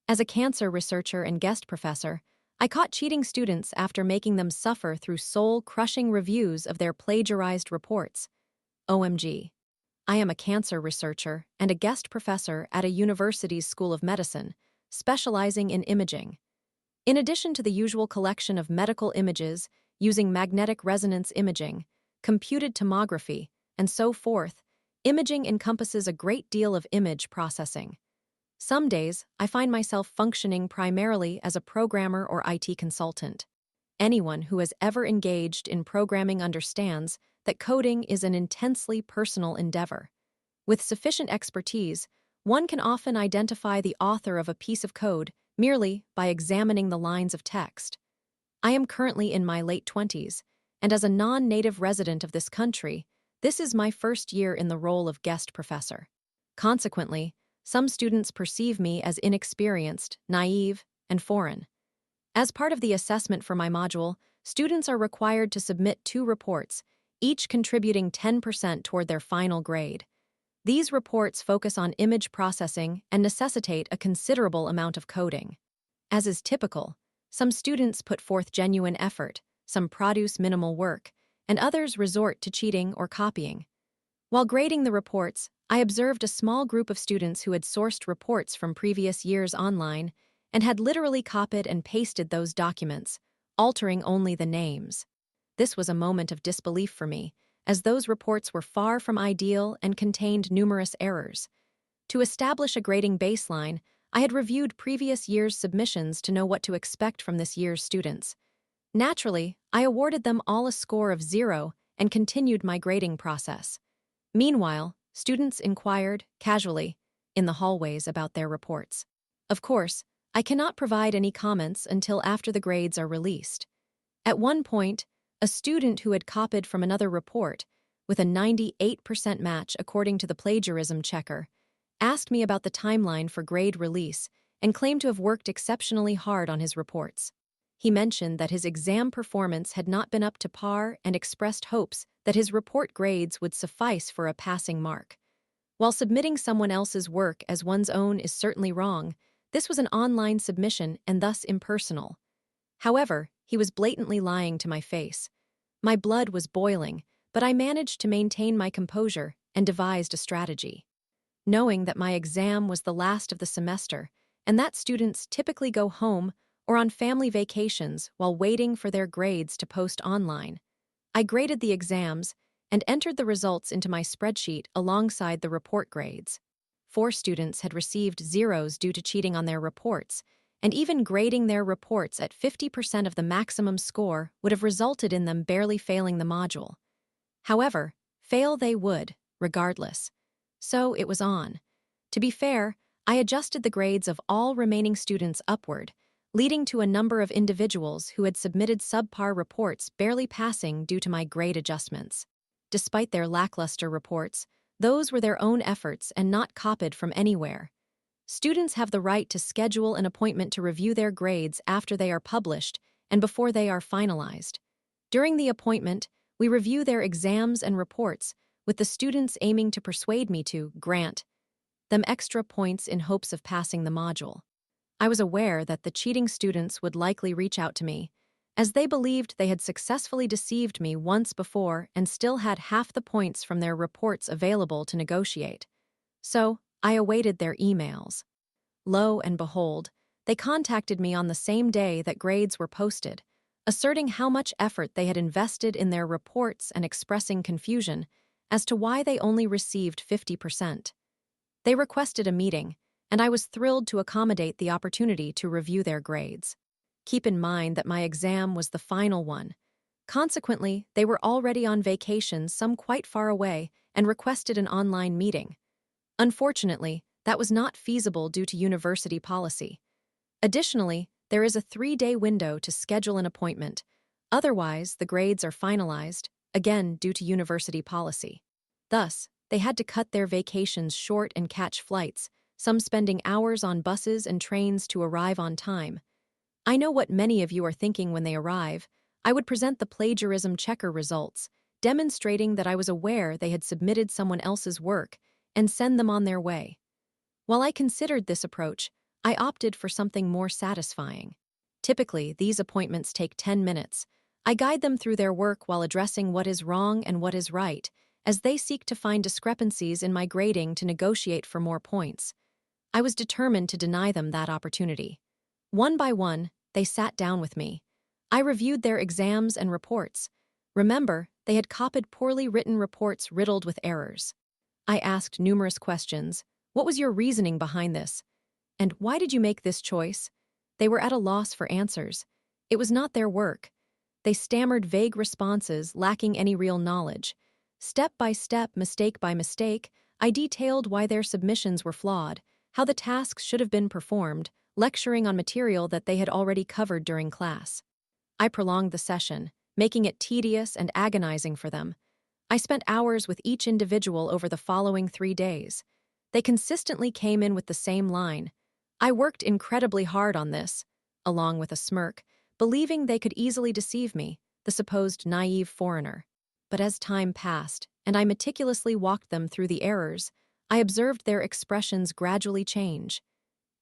As a cancer researcher and guest professor, I caught cheating students after making them suffer through soul-crushing reviews of their plagiarized reports. OMG. I am a cancer researcher and a guest professor at a university's School of Medicine, specializing in imaging. In addition to the usual collection of medical images using magnetic resonance imaging, computed tomography, and so forth, imaging encompasses a great deal of image processing. Some days, I find myself functioning primarily as a programmer or IT consultant. Anyone who has ever engaged in programming understands that coding is an intensely personal endeavor. With sufficient expertise, one can often identify the author of a piece of code merely by examining the lines of text. I am currently in my late 20s, and as a non-native resident of this country, this is my first year in the role of guest professor. Consequently, some students perceive me as inexperienced, naive, and foreign. As part of the assessment for my module, students are required to submit 2 reports, each contributing 10% toward their final grade. These reports focus on image processing and necessitate a considerable amount of coding. As is typical, some students put forth genuine effort, some produce minimal work, and others resort to cheating or copying. While grading the reports, I observed a small group of students who had sourced reports from previous years online and had literally copied and pasted those documents, altering only the names. This was a moment of disbelief for me, as those reports were far from ideal and contained numerous errors. To establish a grading baseline, I had reviewed previous year's submissions to know what to expect from this year's students. Naturally, I awarded them all a score of 0 and continued my grading process. Meanwhile, students inquired, casually, in the hallways about their reports. Of course, I cannot provide any comments until after the grades are released. At one point, a student who had copied from another report, with a 98% match according to the plagiarism checker, asked me about the timeline for grade release and claimed to have worked exceptionally hard on his reports. He mentioned that his exam performance had not been up to par and expressed hopes that his report grades would suffice for a passing mark. While submitting someone else's work as one's own is certainly wrong, this was an online submission and thus impersonal. However, he was blatantly lying to my face. My blood was boiling, but I managed to maintain my composure and devised a strategy. Knowing that my exam was the last of the semester, and that students typically go home or on family vacations while waiting for their grades to post online, I graded the exams and entered the results into my spreadsheet alongside the report grades. 4 students had received 0s due to cheating on their reports, and even grading their reports at 50% of the maximum score would have resulted in them barely failing the module. However, fail they would, regardless. So it was on. To be fair, I adjusted the grades of all remaining students upward, leading to a number of individuals who had submitted subpar reports barely passing due to my grade adjustments. Despite their lackluster reports, those were their own efforts and not copied from anywhere. Students have the right to schedule an appointment to review their grades after they are published and before they are finalized. During the appointment, we review their exams and reports, with the students aiming to persuade me to grant them extra points in hopes of passing the module. I was aware that the cheating students would likely reach out to me, as they believed they had successfully deceived me once before and still had half the points from their reports available to negotiate. So, I awaited their emails. Lo and behold, they contacted me on the same day that grades were posted, asserting how much effort they had invested in their reports and expressing confusion as to why they only received 50%. They requested a meeting, and I was thrilled to accommodate the opportunity to review their grades. Keep in mind that my exam was the final one. Consequently, they were already on vacation, some quite far away, and requested an online meeting. Unfortunately, that was not feasible due to university policy. Additionally, there is a 3-day window to schedule an appointment. Otherwise, the grades are finalized, again due to university policy. Thus, they had to cut their vacations short and catch flights, some spending hours on buses and trains to arrive on time. I know what many of you are thinking when they arrive. I would present the plagiarism checker results, demonstrating that I was aware they had submitted someone else's work, and send them on their way. While I considered this approach, I opted for something more satisfying. Typically, these appointments take 10 minutes. I guide them through their work while addressing what is wrong and what is right, as they seek to find discrepancies in my grading to negotiate for more points. I was determined to deny them that opportunity. One by one, they sat down with me. I reviewed their exams and reports. Remember, they had copied poorly written reports riddled with errors. I asked numerous questions. What was your reasoning behind this? And why did you make this choice? They were at a loss for answers. It was not their work. They stammered vague responses, lacking any real knowledge. Step by step, mistake by mistake, I detailed why their submissions were flawed, how the tasks should have been performed, lecturing on material that they had already covered during class. I prolonged the session, making it tedious and agonizing for them. I spent hours with each individual over the following 3 days. They consistently came in with the same line. I worked incredibly hard on this, along with a smirk, believing they could easily deceive me, the supposed naive foreigner. But as time passed, and I meticulously walked them through the errors, I observed their expressions gradually change.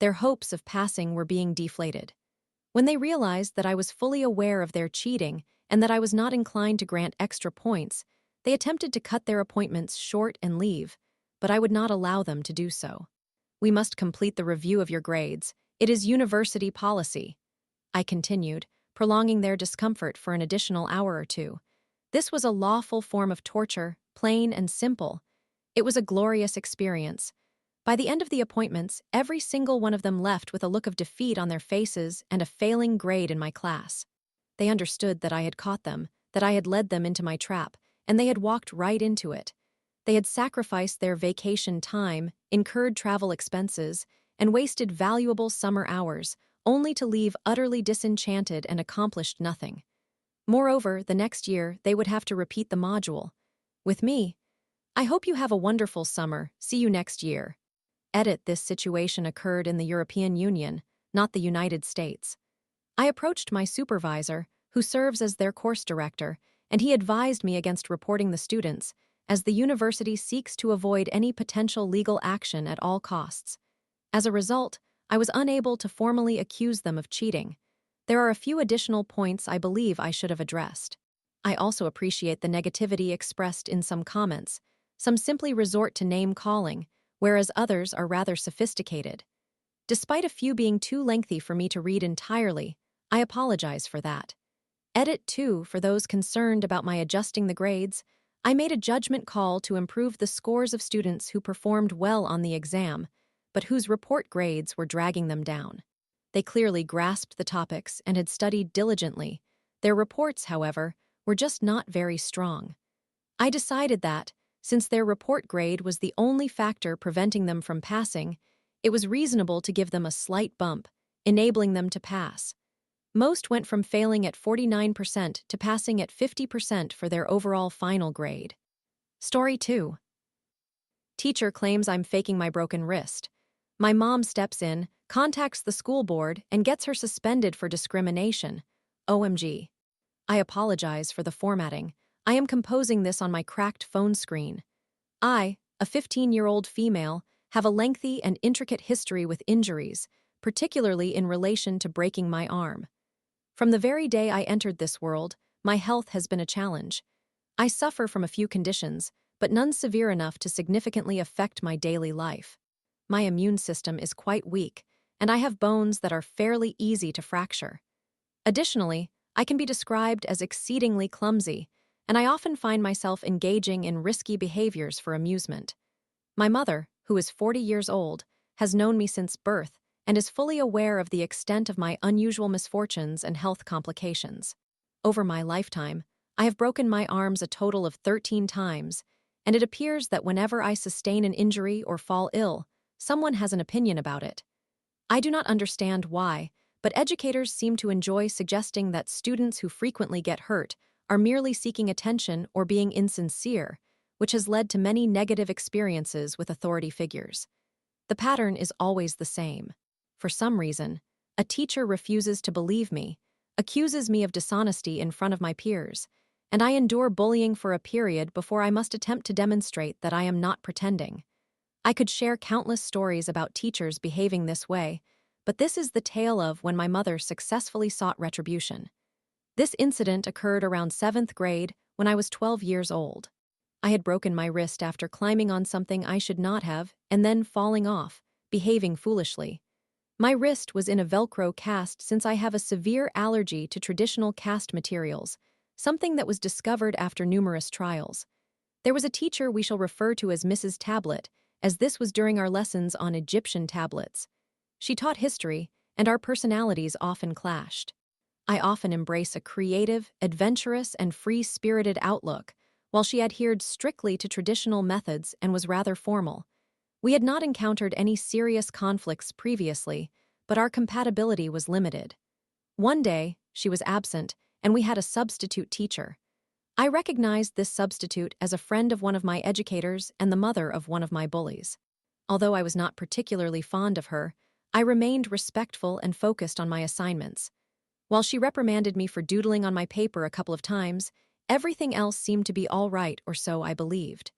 Their hopes of passing were being deflated. When they realized that I was fully aware of their cheating and that I was not inclined to grant extra points, they attempted to cut their appointments short and leave, but I would not allow them to do so. We must complete the review of your grades. It is university policy. I continued, prolonging their discomfort for an additional hour or two. This was a lawful form of torture, plain and simple. It was a glorious experience. By the end of the appointments, every single one of them left with a look of defeat on their faces and a failing grade in my class. They understood that I had caught them, that I had led them into my trap, and they had walked right into it. They had sacrificed their vacation time, incurred travel expenses, and wasted valuable summer hours, only to leave utterly disenchanted and accomplished nothing. Moreover, the next year, they would have to repeat the module. With me, I hope you have a wonderful summer. See you next year. This situation occurred in the European Union, not the United States. I approached my supervisor, who serves as their course director, and he advised me against reporting the students, as the university seeks to avoid any potential legal action at all costs. As a result, I was unable to formally accuse them of cheating. There are a few additional points I believe I should have addressed. I also appreciate the negativity expressed in some comments. Some simply resort to name-calling, whereas others are rather sophisticated. Despite a few being too lengthy for me to read entirely, I apologize for that. Edit 2, for those concerned about my adjusting the grades, I made a judgment call to improve the scores of students who performed well on the exam, but whose report grades were dragging them down. They clearly grasped the topics and had studied diligently. Their reports, however, were just not very strong. I decided that, since their report grade was the only factor preventing them from passing, it was reasonable to give them a slight bump, enabling them to pass. Most went from failing at 49% to passing at 50% for their overall final grade. Story 2. Teacher claims I'm faking my broken wrist. My mom steps in, contacts the school board, and gets her suspended for discrimination. OMG. I apologize for the formatting. I am composing this on my cracked phone screen. I, a 15-year-old female, have a lengthy and intricate history with injuries, particularly in relation to breaking my arm. From the very day I entered this world, my health has been a challenge. I suffer from a few conditions, but none severe enough to significantly affect my daily life. My immune system is quite weak, and I have bones that are fairly easy to fracture. Additionally, I can be described as exceedingly clumsy, and I often find myself engaging in risky behaviors for amusement. My mother, who is 40 years old, has known me since birth and is fully aware of the extent of my unusual misfortunes and health complications. Over my lifetime, I have broken my arms a total of 13 times, and it appears that whenever I sustain an injury or fall ill, someone has an opinion about it. I do not understand why, but educators seem to enjoy suggesting that students who frequently get hurt are merely seeking attention or being insincere, which has led to many negative experiences with authority figures. The pattern is always the same. For some reason, a teacher refuses to believe me, accuses me of dishonesty in front of my peers, and I endure bullying for a period before I must attempt to demonstrate that I am not pretending. I could share countless stories about teachers behaving this way, but this is the tale of when my mother successfully sought retribution. This incident occurred around 7th grade when I was 12 years old. I had broken my wrist after climbing on something I should not have and then falling off, behaving foolishly. My wrist was in a Velcro cast since I have a severe allergy to traditional cast materials, something that was discovered after numerous trials. There was a teacher we shall refer to as Mrs. Tablet, as this was during our lessons on Egyptian tablets. She taught history, and our personalities often clashed. I often embrace a creative, adventurous, and free-spirited outlook, while she adhered strictly to traditional methods and was rather formal. We had not encountered any serious conflicts previously, but our compatibility was limited. One day, she was absent, and we had a substitute teacher. I recognized this substitute as a friend of one of my educators and the mother of one of my bullies. Although I was not particularly fond of her, I remained respectful and focused on my assignments. While she reprimanded me for doodling on my paper a couple of times, everything else seemed to be all right, or so I believed.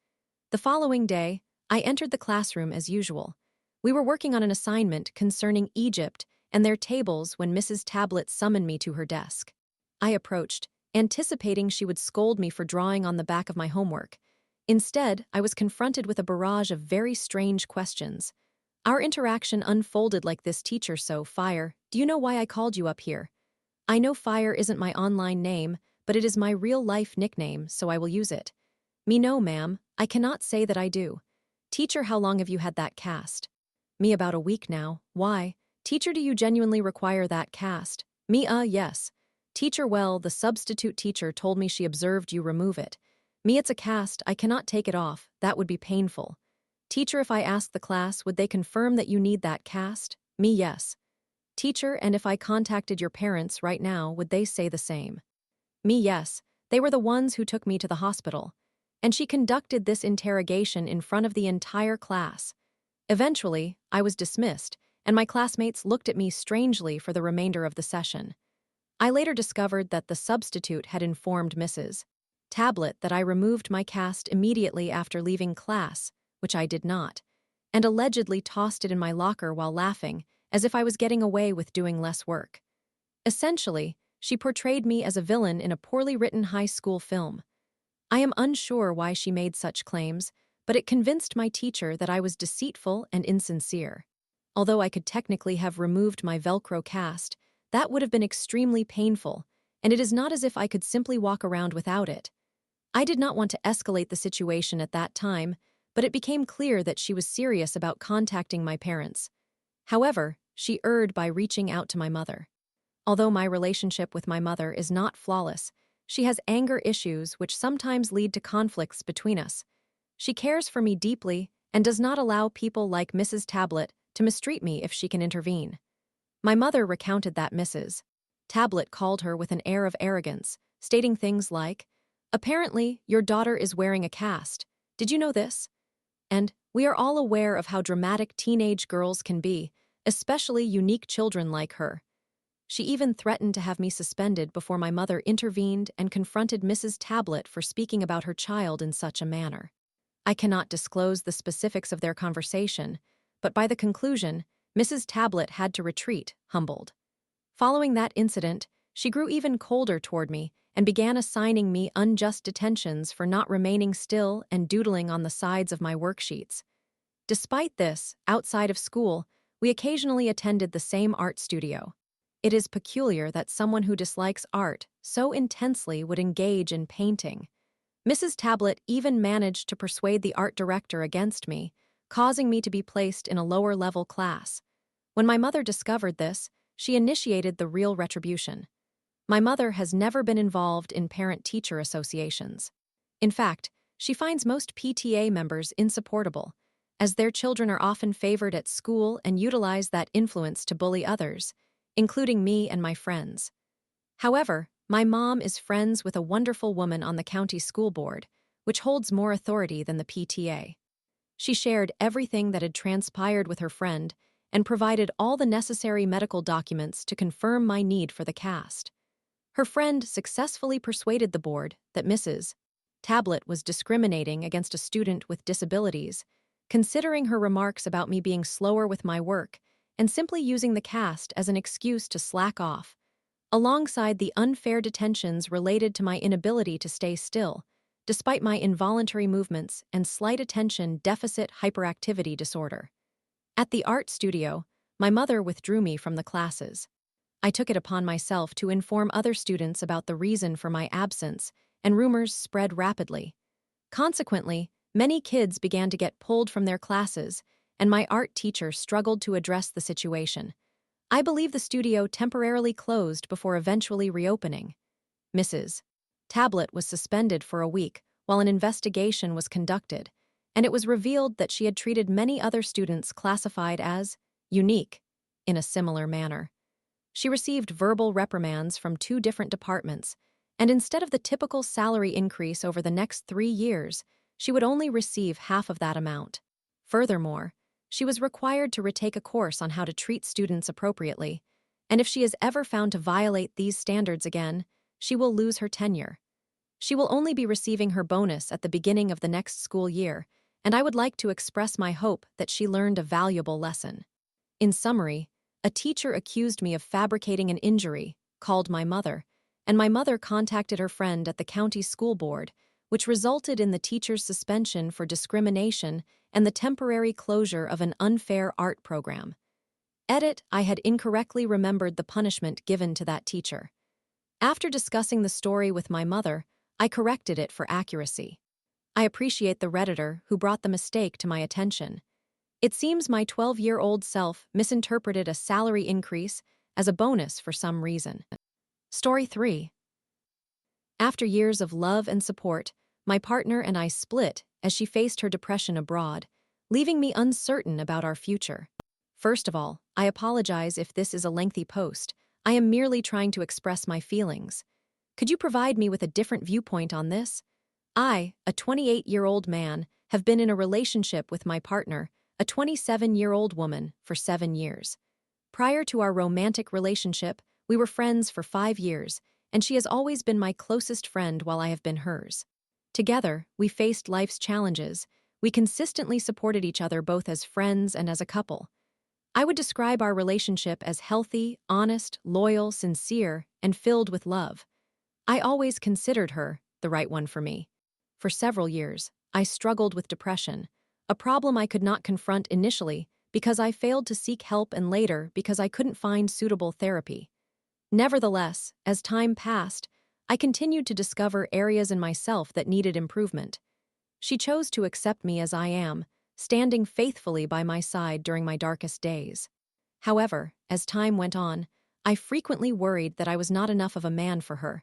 The following day, I entered the classroom as usual. We were working on an assignment concerning Egypt and their tables when Mrs. Tablet summoned me to her desk. I approached, anticipating she would scold me for drawing on the back of my homework. Instead, I was confronted with a barrage of very strange questions. Our interaction unfolded like this: teacher, so, Fire, do you know why I called you up here? I know Fire isn't my online name, but it is my real-life nickname, so I will use it. Me, no, ma'am, I cannot say that I do. Teacher, how long have you had that cast? Me, about a week now. Why? Teacher, do you genuinely require that cast? Me, yes. Teacher, well, the substitute teacher told me she observed you remove it. Me, it's a cast, I cannot take it off, that would be painful. Teacher, if I ask the class, would they confirm that you need that cast? Me, yes. Teacher, and if I contacted your parents right now, would they say the same? Me, yes. They were the ones who took me to the hospital. And she conducted this interrogation in front of the entire class. Eventually, I was dismissed, and my classmates looked at me strangely for the remainder of the session. I later discovered that the substitute had informed Mrs. Tablet that I removed my cast immediately after leaving class, which I did not, and allegedly tossed it in my locker while laughing, as if I was getting away with doing less work. Essentially, she portrayed me as a villain in a poorly written high school film. I am unsure why she made such claims, but it convinced my teacher that I was deceitful and insincere. Although I could technically have removed my Velcro cast, that would have been extremely painful, and it is not as if I could simply walk around without it. I did not want to escalate the situation at that time, but it became clear that she was serious about contacting my parents. However, she erred by reaching out to my mother. Although my relationship with my mother is not flawless, she has anger issues which sometimes lead to conflicts between us. She cares for me deeply and does not allow people like Mrs. Tablet to mistreat me if she can intervene. My mother recounted that Mrs. Tablet called her with an air of arrogance, stating things like, "Apparently, your daughter is wearing a cast. Did you know this?" And, "We are all aware of how dramatic teenage girls can be, especially unique children like her." She even threatened to have me suspended before my mother intervened and confronted Mrs. Tablet for speaking about her child in such a manner. I cannot disclose the specifics of their conversation, but by the conclusion, Mrs. Tablet had to retreat, humbled. Following that incident, she grew even colder toward me and began assigning me unjust detentions for not remaining still and doodling on the sides of my worksheets. Despite this, outside of school, we occasionally attended the same art studio. It is peculiar that someone who dislikes art so intensely would engage in painting. Mrs. Tablet even managed to persuade the art director against me, causing me to be placed in a lower-level class. When my mother discovered this, she initiated the real retribution. My mother has never been involved in parent-teacher associations. In fact, she finds most PTA members insupportable, as their children are often favored at school and utilize that influence to bully others, including me and my friends. However, my mom is friends with a wonderful woman on the county school board, which holds more authority than the PTA. She shared everything that had transpired with her friend and provided all the necessary medical documents to confirm my need for the cast. Her friend successfully persuaded the board that Mrs. Tablet was discriminating against a student with disabilities, considering her remarks about me being slower with my work and simply using the cast as an excuse to slack off, alongside the unfair detentions related to my inability to stay still, despite my involuntary movements and slight attention deficit hyperactivity disorder. At the art studio, my mother withdrew me from the classes. I took it upon myself to inform other students about the reason for my absence, and rumors spread rapidly. Consequently, many kids began to get pulled from their classes, and my art teacher struggled to address the situation. I believe the studio temporarily closed before eventually reopening. Mrs. Tablet was suspended for a week while an investigation was conducted, and it was revealed that she had treated many other students classified as unique in a similar manner. She received verbal reprimands from 2 different departments, and instead of the typical salary increase over the next 3 years, she would only receive half of that amount. Furthermore, she was required to retake a course on how to treat students appropriately, and if she is ever found to violate these standards again, she will lose her tenure. She will only be receiving her bonus at the beginning of the next school year, and I would like to express my hope that she learned a valuable lesson. In summary, a teacher accused me of fabricating an injury, called my mother, and my mother contacted her friend at the county school board, which resulted in the teacher's suspension for discrimination and the temporary closure of an unfair art program. Edit, I had incorrectly remembered the punishment given to that teacher. After discussing the story with my mother, I corrected it for accuracy. I appreciate the Redditor who brought the mistake to my attention. It seems my 12-year-old self misinterpreted a salary increase as a bonus for some reason. Story 3. After years of love and support, my partner and I split as she faced her depression abroad, leaving me uncertain about our future. First of all, I apologize if this is a lengthy post. I am merely trying to express my feelings. Could you provide me with a different viewpoint on this? I, a 28-year-old man, have been in a relationship with my partner, a 27-year-old woman, for 7 years. Prior to our romantic relationship, we were friends for 5 years, and she has always been my closest friend while I have been hers. Together, we faced life's challenges. We consistently supported each other both as friends and as a couple. I would describe our relationship as healthy, honest, loyal, sincere, and filled with love. I always considered her the right one for me. For several years, I struggled with depression, a problem I could not confront initially because I failed to seek help and later because I couldn't find suitable therapy. Nevertheless, as time passed, I continued to discover areas in myself that needed improvement. She chose to accept me as I am, standing faithfully by my side during my darkest days. However, as time went on, I frequently worried that I was not enough of a man for her.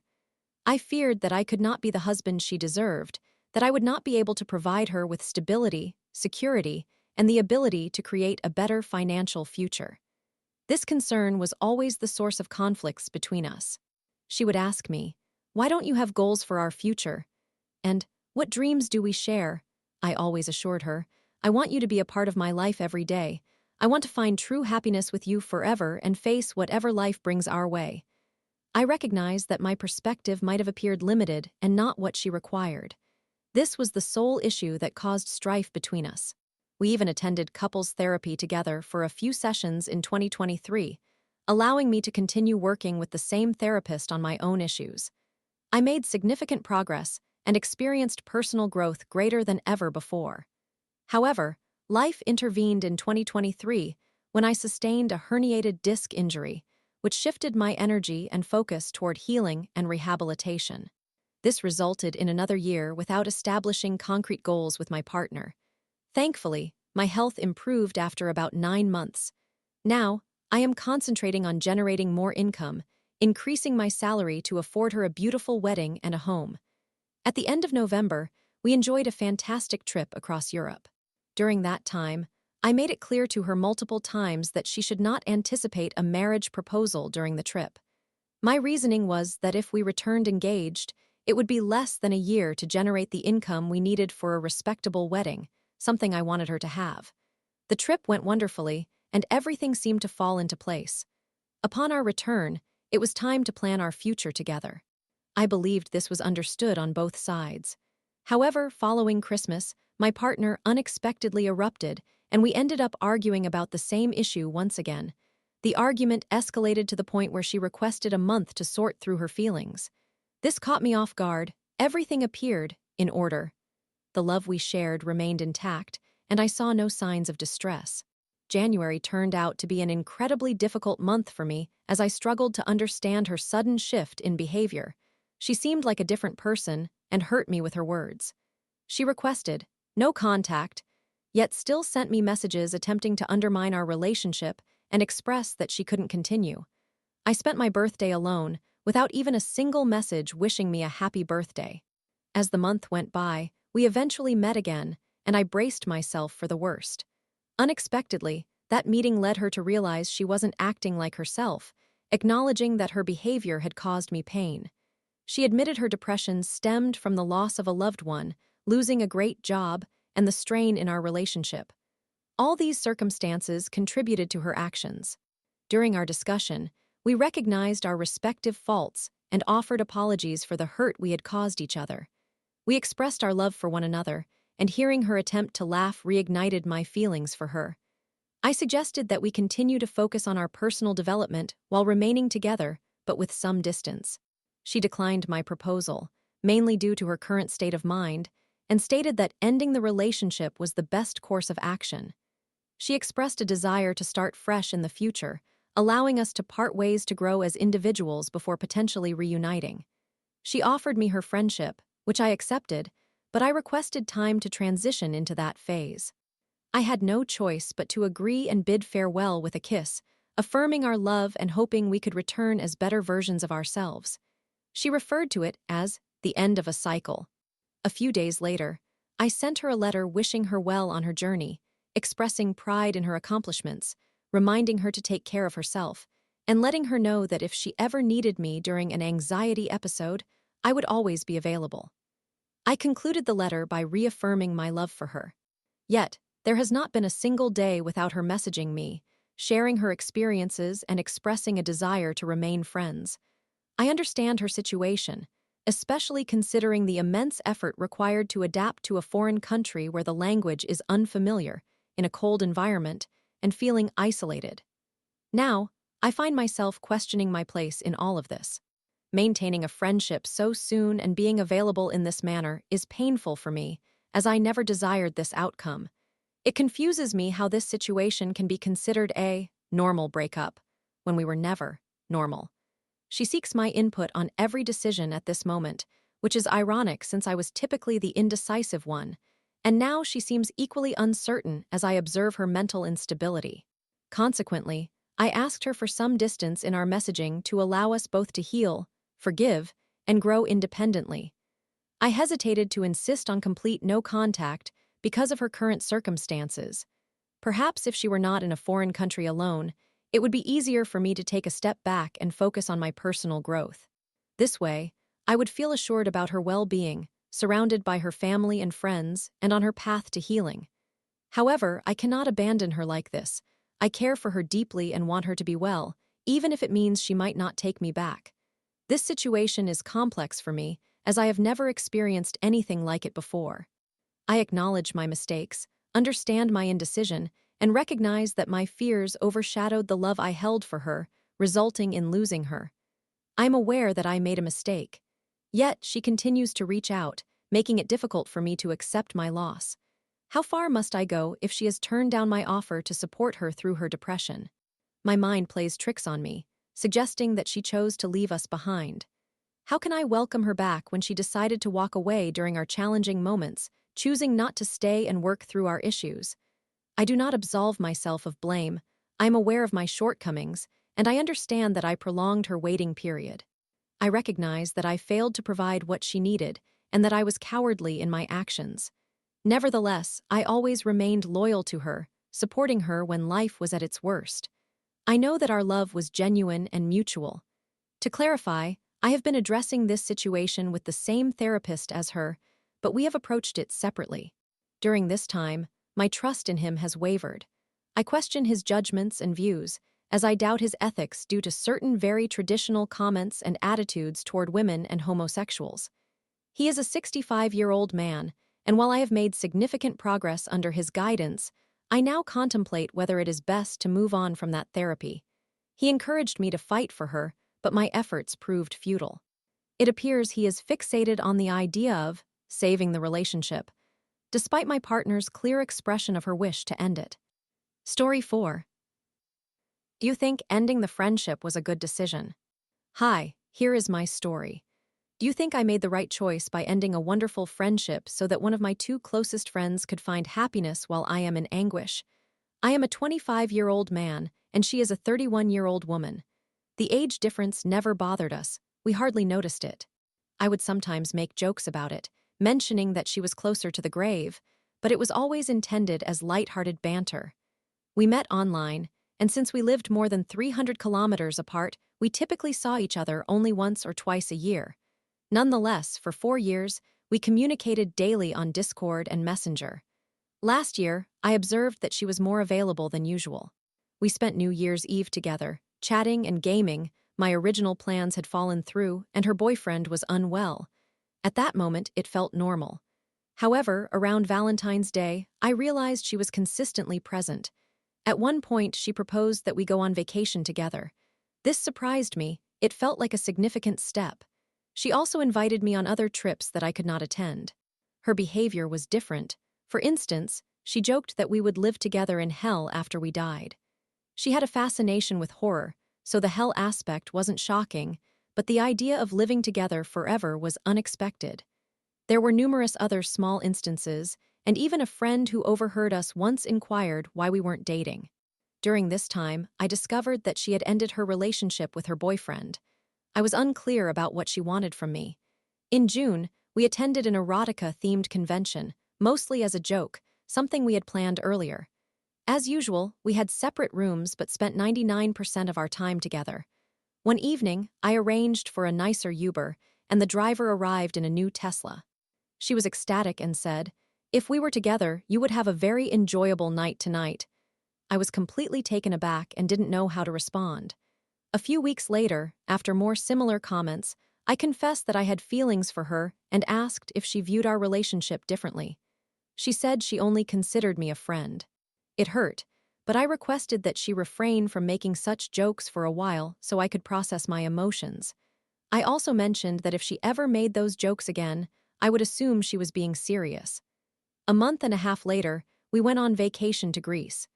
I feared that I could not be the husband she deserved, that I would not be able to provide her with stability, security, and the ability to create a better financial future. This concern was always the source of conflicts between us. She would ask me, "Why don't you have goals for our future?" And, "What dreams do we share?" I always assured her, "I want you to be a part of my life every day. I want to find true happiness with you forever and face whatever life brings our way." I recognized that my perspective might have appeared limited and not what she required. This was the sole issue that caused strife between us. We even attended couples therapy together for a few sessions in 2023, allowing me to continue working with the same therapist on my own issues. I made significant progress and experienced personal growth greater than ever before. However, life intervened in 2023 when I sustained a herniated disc injury, which shifted my energy and focus toward healing and rehabilitation. This resulted in another year without establishing concrete goals with my partner. Thankfully, my health improved after about 9 months. Now, I am concentrating on generating more income, increasing my salary to afford her a beautiful wedding and a home. At the end of November, we enjoyed a fantastic trip across Europe. During that time, I made it clear to her multiple times that she should not anticipate a marriage proposal during the trip. My reasoning was that if we returned engaged, it would be less than a year to generate the income we needed for a respectable wedding, something I wanted her to have. The trip went wonderfully, and everything seemed to fall into place. Upon our return, it was time to plan our future together. I believed this was understood on both sides. However, following Christmas, my partner unexpectedly erupted and we ended up arguing about the same issue once again. The argument escalated to the point where she requested a month to sort through her feelings. This caught me off guard. Everything appeared in order. The love we shared remained intact, and I saw no signs of distress. January turned out to be an incredibly difficult month for me as I struggled to understand her sudden shift in behavior. She seemed like a different person and hurt me with her words. She requested no contact, yet still sent me messages attempting to undermine our relationship and express that she couldn't continue. I spent my birthday alone, without even a single message wishing me a happy birthday. As the month went by, we eventually met again, and I braced myself for the worst. Unexpectedly, that meeting led her to realize she wasn't acting like herself, acknowledging that her behavior had caused me pain. She admitted her depression stemmed from the loss of a loved one, losing a great job, and the strain in our relationship. All these circumstances contributed to her actions. During our discussion, we recognized our respective faults and offered apologies for the hurt we had caused each other. We expressed our love for one another, and hearing her attempt to laugh reignited my feelings for her. I suggested that we continue to focus on our personal development while remaining together, but with some distance. She declined my proposal, mainly due to her current state of mind, and stated that ending the relationship was the best course of action. She expressed a desire to start fresh in the future, allowing us to part ways to grow as individuals before potentially reuniting. She offered me her friendship, which I accepted, but I requested time to transition into that phase. I had no choice but to agree and bid farewell with a kiss, affirming our love and hoping we could return as better versions of ourselves. She referred to it as the end of a cycle. A few days later, I sent her a letter wishing her well on her journey, expressing pride in her accomplishments, reminding her to take care of herself, and letting her know that if she ever needed me during an anxiety episode, I would always be available. I concluded the letter by reaffirming my love for her. Yet, there has not been a single day without her messaging me, sharing her experiences and expressing a desire to remain friends. I understand her situation, especially considering the immense effort required to adapt to a foreign country where the language is unfamiliar, in a cold environment, and feeling isolated. Now, I find myself questioning my place in all of this. Maintaining a friendship so soon and being available in this manner is painful for me, as I never desired this outcome. It confuses me how this situation can be considered a normal breakup, when we were never normal. She seeks my input on every decision at this moment, which is ironic since I was typically the indecisive one, and now she seems equally uncertain as I observe her mental instability. Consequently, I asked her for some distance in our messaging to allow us both to heal, forgive, and grow independently. I hesitated to insist on complete no contact because of her current circumstances. Perhaps if she were not in a foreign country alone, it would be easier for me to take a step back and focus on my personal growth. This way, I would feel assured about her well-being, surrounded by her family and friends, and on her path to healing. However, I cannot abandon her like this. I care for her deeply and want her to be well, even if it means she might not take me back. This situation is complex for me, as I have never experienced anything like it before. I acknowledge my mistakes, understand my indecision, and recognize that my fears overshadowed the love I held for her, resulting in losing her. I'm aware that I made a mistake. Yet, she continues to reach out, making it difficult for me to accept my loss. How far must I go if she has turned down my offer to support her through her depression? My mind plays tricks on me, suggesting that she chose to leave us behind. How can I welcome her back when she decided to walk away during our challenging moments, choosing not to stay and work through our issues? I do not absolve myself of blame. I am aware of my shortcomings, and I understand that I prolonged her waiting period. I recognize that I failed to provide what she needed, and that I was cowardly in my actions. Nevertheless, I always remained loyal to her, supporting her when life was at its worst. I know that our love was genuine and mutual. To clarify, I have been addressing this situation with the same therapist as her, but we have approached it separately. During this time, my trust in him has wavered. I question his judgments and views, as I doubt his ethics due to certain very traditional comments and attitudes toward women and homosexuals. He is a 65-year-old man, and while I have made significant progress under his guidance, I now contemplate whether it is best to move on from that therapy. He encouraged me to fight for her, but my efforts proved futile. It appears he is fixated on the idea of saving the relationship, despite my partner's clear expression of her wish to end it. Story 4. Do you think ending the friendship was a good decision? Hi, here is my story. Do you think I made the right choice by ending a wonderful friendship so that one of my two closest friends could find happiness while I am in anguish? I am a 25-year-old man, and she is a 31-year-old woman. The age difference never bothered us. We hardly noticed it. I would sometimes make jokes about it, mentioning that she was closer to the grave, but it was always intended as light-hearted banter. We met online, and since we lived more than 300 kilometers apart, we typically saw each other only once or twice a year. Nonetheless, for 4 years, we communicated daily on Discord and Messenger. Last year, I observed that she was more available than usual. We spent New Year's Eve together, chatting and gaming. My original plans had fallen through, and her boyfriend was unwell. At that moment, it felt normal. However, around Valentine's Day, I realized she was consistently present. At one point, she proposed that we go on vacation together. This surprised me. It felt like a significant step. She also invited me on other trips that I could not attend. Her behavior was different. For instance, she joked that we would live together in hell after we died. She had a fascination with horror, so the hell aspect wasn't shocking, but the idea of living together forever was unexpected. There were numerous other small instances, and even a friend who overheard us once inquired why we weren't dating. During this time, I discovered that she had ended her relationship with her boyfriend. I was unclear about what she wanted from me. In June, we attended an erotica-themed convention, mostly as a joke, something we had planned earlier. As usual, we had separate rooms but spent 99% of our time together. One evening, I arranged for a nicer Uber, and the driver arrived in a new Tesla. She was ecstatic and said, "If we were together, you would have a very enjoyable night tonight." I was completely taken aback and didn't know how to respond. A few weeks later, after more similar comments, I confessed that I had feelings for her and asked if she viewed our relationship differently. She said she only considered me a friend. It hurt, but I requested that she refrain from making such jokes for a while so I could process my emotions. I also mentioned that if she ever made those jokes again, I would assume she was being serious. A month and a half later, we went on vacation to Greece.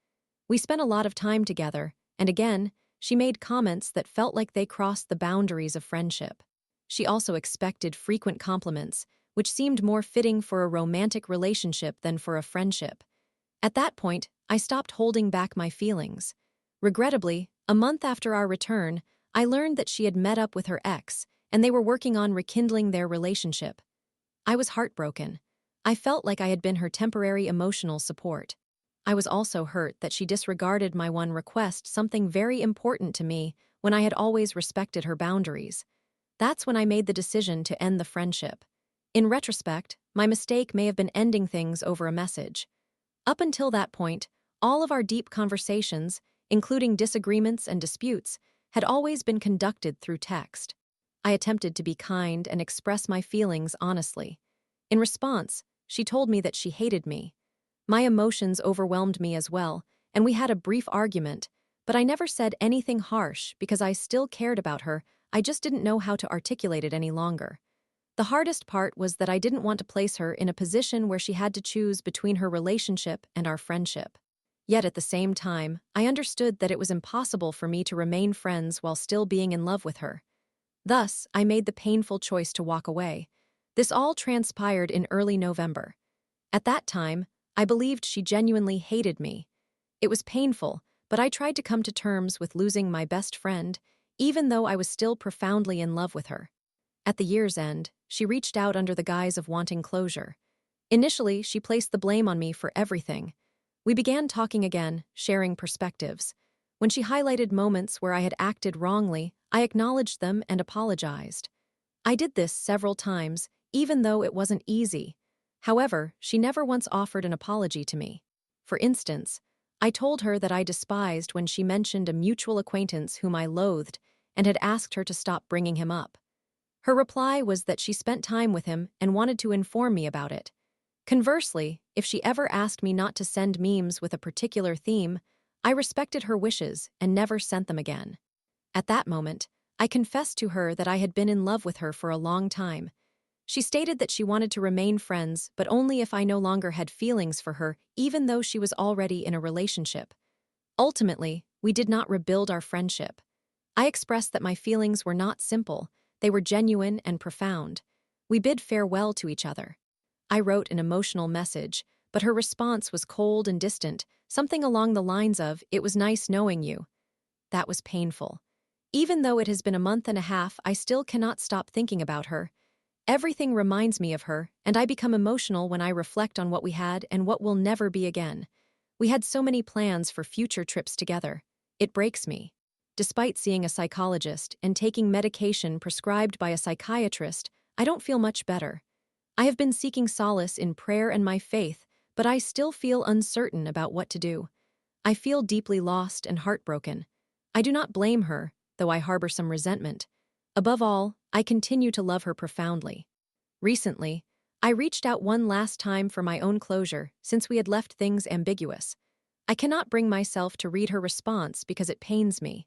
We spent a lot of time together, and again, she made comments that felt like they crossed the boundaries of friendship. She also expected frequent compliments, which seemed more fitting for a romantic relationship than for a friendship. At that point, I stopped holding back my feelings. Regrettably, a month after our return, I learned that she had met up with her ex, and they were working on rekindling their relationship. I was heartbroken. I felt like I had been her temporary emotional support. I was also hurt that she disregarded my one request, something very important to me, when I had always respected her boundaries. That's when I made the decision to end the friendship. In retrospect, my mistake may have been ending things over a message. Up until that point, all of our deep conversations, including disagreements and disputes, had always been conducted through text. I attempted to be kind and express my feelings honestly. In response, she told me that she hated me. My emotions overwhelmed me as well, and we had a brief argument, but I never said anything harsh because I still cared about her. I just didn't know how to articulate it any longer. The hardest part was that I didn't want to place her in a position where she had to choose between her relationship and our friendship. Yet at the same time, I understood that it was impossible for me to remain friends while still being in love with her. Thus, I made the painful choice to walk away. This all transpired in early November. At that time, I believed she genuinely hated me. It was painful, but I tried to come to terms with losing my best friend, even though I was still profoundly in love with her. At the year's end, she reached out under the guise of wanting closure. Initially, she placed the blame on me for everything. We began talking again, sharing perspectives. When she highlighted moments where I had acted wrongly, I acknowledged them and apologized. I did this several times, even though it wasn't easy. However, she never once offered an apology to me. For instance, I told her that I despised when she mentioned a mutual acquaintance whom I loathed and had asked her to stop bringing him up. Her reply was that she spent time with him and wanted to inform me about it. Conversely, if she ever asked me not to send memes with a particular theme, I respected her wishes and never sent them again. At that moment, I confessed to her that I had been in love with her for a long time. She stated that she wanted to remain friends, but only if I no longer had feelings for her, even though she was already in a relationship. Ultimately, we did not rebuild our friendship. I expressed that my feelings were not simple, they were genuine and profound. We bid farewell to each other. I wrote an emotional message, but her response was cold and distant, something along the lines of, "It was nice knowing you." That was painful. Even though it has been a month and a half, I still cannot stop thinking about her. Everything reminds me of her, and I become emotional when I reflect on what we had and what will never be again. We had so many plans for future trips together. It breaks me. Despite seeing a psychologist and taking medication prescribed by a psychiatrist, I don't feel much better. I have been seeking solace in prayer and my faith, but I still feel uncertain about what to do. I feel deeply lost and heartbroken. I do not blame her, though I harbor some resentment. Above all, I continue to love her profoundly. Recently, I reached out one last time for my own closure, since we had left things ambiguous. I cannot bring myself to read her response because it pains me.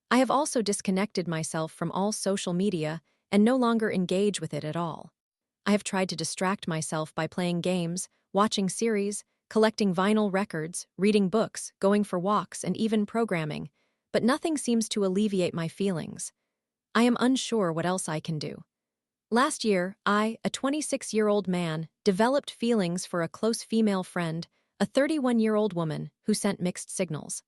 I have also disconnected myself from all social media and no longer engage with it at all. I have tried to distract myself by playing games, watching series, collecting vinyl records, reading books, going for walks, and even programming, but nothing seems to alleviate my feelings. I am unsure what else I can do. Last year, I, a 26-year-old man, developed feelings for a close female friend, a 31-year-old woman who sent mixed signals.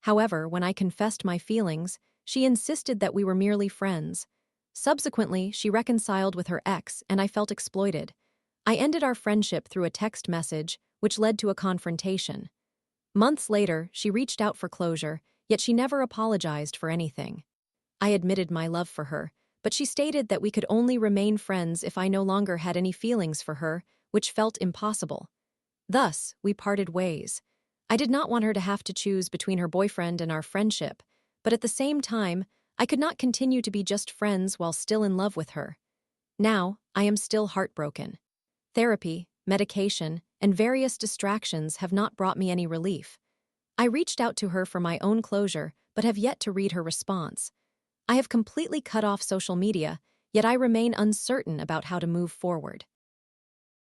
However, when I confessed my feelings, she insisted that we were merely friends. Subsequently, she reconciled with her ex, and I felt exploited. I ended our friendship through a text message, which led to a confrontation. Months later, she reached out for closure, yet she never apologized for anything. I admitted my love for her, but she stated that we could only remain friends if I no longer had any feelings for her, which felt impossible. Thus, we parted ways. I did not want her to have to choose between her boyfriend and our friendship, but at the same time, I could not continue to be just friends while still in love with her. Now, I am still heartbroken. Therapy, medication, and various distractions have not brought me any relief. I reached out to her for my own closure, but have yet to read her response. I have completely cut off social media, yet I remain uncertain about how to move forward.